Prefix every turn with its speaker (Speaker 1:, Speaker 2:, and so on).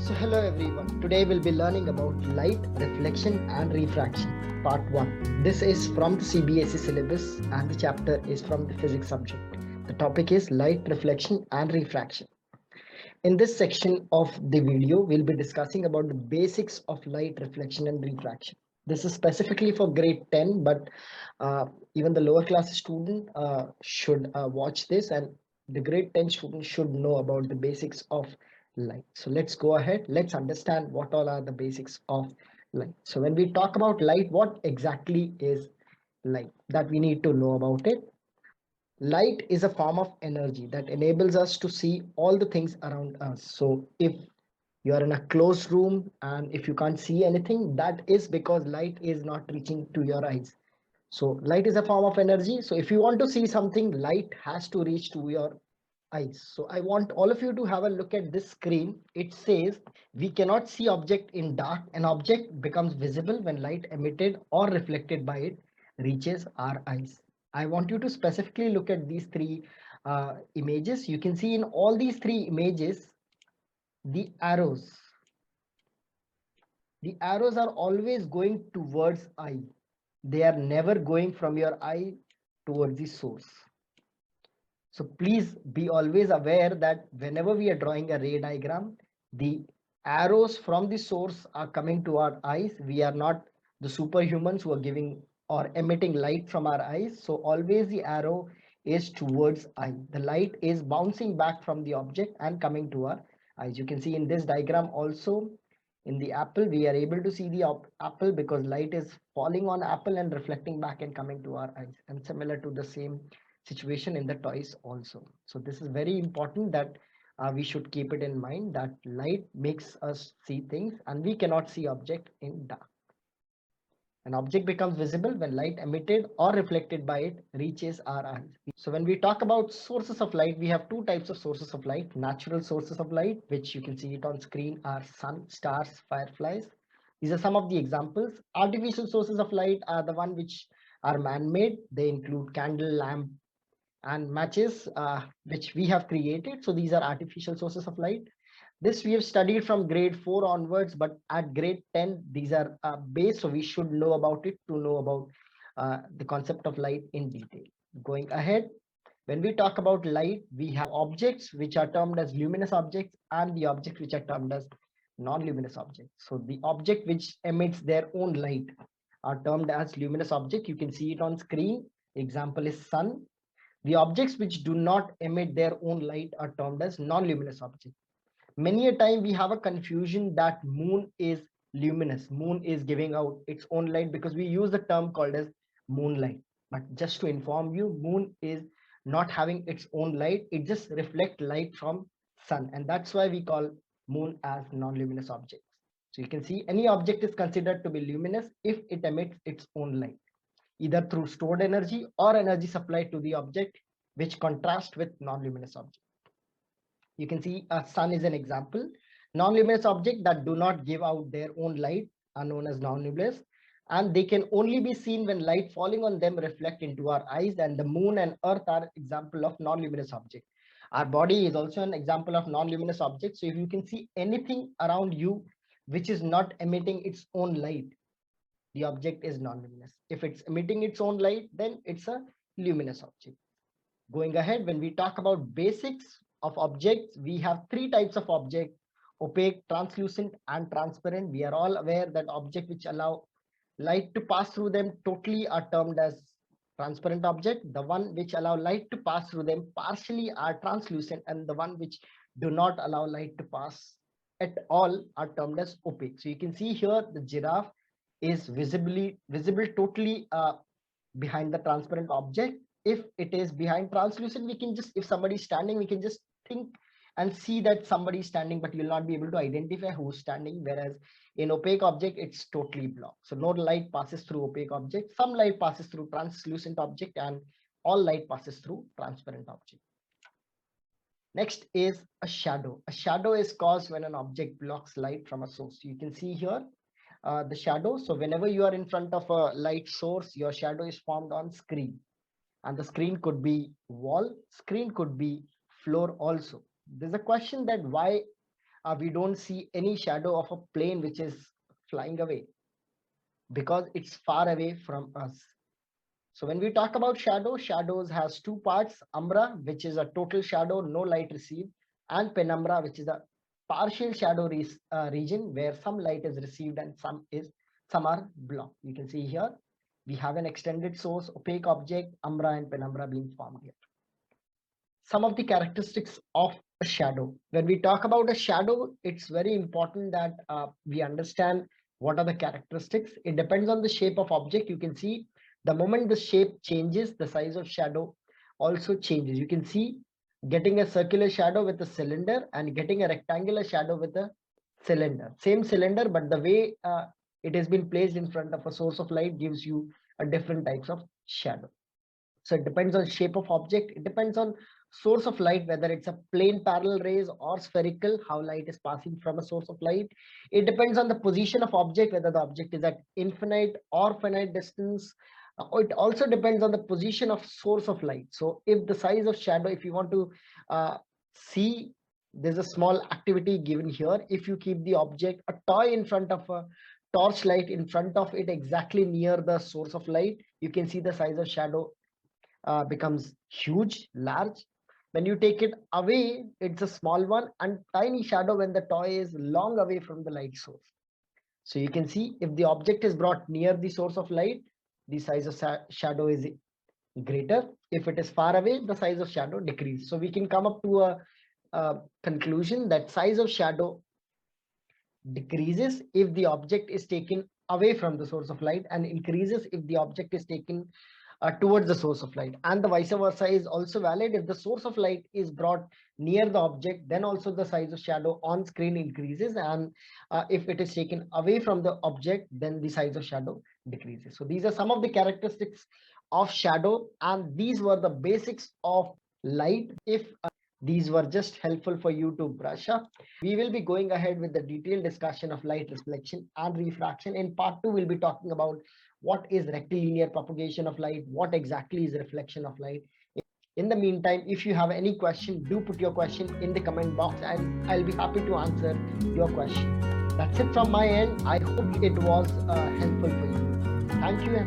Speaker 1: So hello everyone. Today we'll be learning about light, reflection and refraction. Part 1. This is from the CBSE syllabus and the chapter is from the physics subject. The topic is light, reflection and refraction. In this section of the video, we'll be discussing about the basics of light, reflection and refraction. This is specifically for grade 10, but even the lower class student should watch this, and the grade 10 student should know about the basics of light. So let's go ahead. Let's understand what all are the basics of light. So when we talk about light, what exactly is light? That we need to know about it. Light is a form of energy that enables us to see all the things around us. So if you are in a closed room and if you can't see anything, that is because light is not reaching to your eyes. So light is a form of energy. So if you want to see something, light has to reach to your eyes. So I want all of you to have a look at this screen. It says we cannot see object in dark. An object becomes visible when light emitted or reflected by it reaches our eyes. I want you to specifically look at these three images. You can see in all these three images, the arrows. The arrows are always going towards eye. They are never going from your eye towards the source. So please be always aware that whenever we are drawing a ray diagram, the arrows from the source are coming to our eyes. We are not the superhumans who are giving or emitting light from our eyes. So always the arrow is towards eye. The light is bouncing back from the object and coming to our eyes. You can see in this diagram also, in the apple, we are able to see the apple because light is falling on apple and reflecting back and coming to our eyes. And similar to the same situation in the toys also. So this is very important that we should keep it in mind that light makes us see things and we cannot see object in dark. An object becomes visible when light emitted or reflected by it reaches our eyes. So when we talk about sources of light, we have two types of sources of light. Natural sources of light, which you can see it on screen, are sun, stars, fireflies. These are some of the examples. Artificial sources of light are the one which are man-made. They include candle, lamp, and matches which we have created. So these are artificial sources of light. This we have studied from grade 4 onwards, but at grade 10, these are base. So we should know about it to know about the concept of light in detail. Going ahead, when we talk about light, we have objects which are termed as luminous objects and the objects which are termed as non-luminous objects. So the object which emits their own light are termed as luminous object. You can see it on screen. Example is sun. The objects which do not emit their own light are termed as non-luminous objects. Many a time we have a confusion that moon is luminous. Moon is giving out its own light because we use the term called as moonlight. But just to inform you, moon is not having its own light. It just reflects light from sun. And that's why we call moon as non-luminous objects. So you can see any object is considered to be luminous if it emits its own light, either through stored energy or energy supplied to the object, which contrast with non-luminous object. You can see a sun is an example. Non-luminous objects that do not give out their own light are known as non-luminous, and they can only be seen when light falling on them reflect into our eyes. And the moon and earth are example of non-luminous objects. Our body is also an example of non-luminous objects. So if you can see anything around you which is not emitting its own light, the object is non-luminous. If it's emitting its own light, then it's a luminous object. Going ahead, when we talk about basics of objects, we have three types of objects: opaque, translucent, and transparent. We are all aware that objects which allow light to pass through them totally are termed as transparent object. The one which allow light to pass through them partially are translucent, and the one which do not allow light to pass at all are termed as opaque. So you can see here the giraffe is visible totally behind the transparent object. If it is behind translucent, we can just, if somebody is standing, we can just think and see that somebody is standing, but you'll not be able to identify who's standing. Whereas in opaque object, it's totally blocked. So no light passes through opaque object. Some light passes through translucent object, and all light passes through transparent object. Next is a shadow. A shadow is caused when an object blocks light from a source. You can see here the shadow. So whenever you are in front of a light source, your shadow is formed on screen. And the screen could be wall, screen could be floor also. There's a question that why we don't see any shadow of a plane which is flying away because it's far away from us. So when we talk about shadow, shadows has two parts: umbra, which is a total shadow, no light received, and penumbra, which is a partial shadow region where some light is received and some are blocked. You can see here we have an extended source, opaque object, umbra and penumbra being formed here. Some of the characteristics of a shadow. When we talk about a shadow, it's very important that we understand what are the characteristics. It depends on the shape of object. You can see the moment the shape changes, the size of shadow also changes. You can see getting a circular shadow with a cylinder and getting a rectangular shadow with a cylinder. Same cylinder, but the way it has been placed in front of a source of light gives you a different types of shadow. So it depends on shape of object. It depends on source of light, whether it's a plane parallel rays or spherical, how light is passing from a source of light. It depends on the position of object, whether the object is at infinite or finite distance. It also depends on the position of source of light. So if the size of shadow, if you want to see, there's a small activity given here. If you keep the object, a toy in front of a torch light in front of it, exactly near the source of light, you can see the size of shadow becomes huge, large. When you take it away, it's a small one, and tiny shadow when the toy is long away from the light source. So you can see if the object is brought near the source of light, the size of shadow is greater. If it is far away, the size of shadow decreases. So we can come up to a conclusion that size of shadow decreases if the object is taken away from the source of light and increases if the object is taken towards the source of light, and the vice versa is also valid. If the source of light is brought near the object, then also the size of shadow on screen increases, and if it is taken away from the object, then the size of shadow decreases. So these are some of the characteristics of shadow, and these were the basics of light. If these were just helpful for you to brush up, we will be going ahead with the detailed discussion of light reflection and refraction. In part 2, we'll be talking about what is rectilinear propagation of light, what exactly is reflection of light. In the meantime, if you have any question, do put your question in the comment box and I'll be happy to answer your question. That's it from my end. I hope it was helpful for you. Thank you.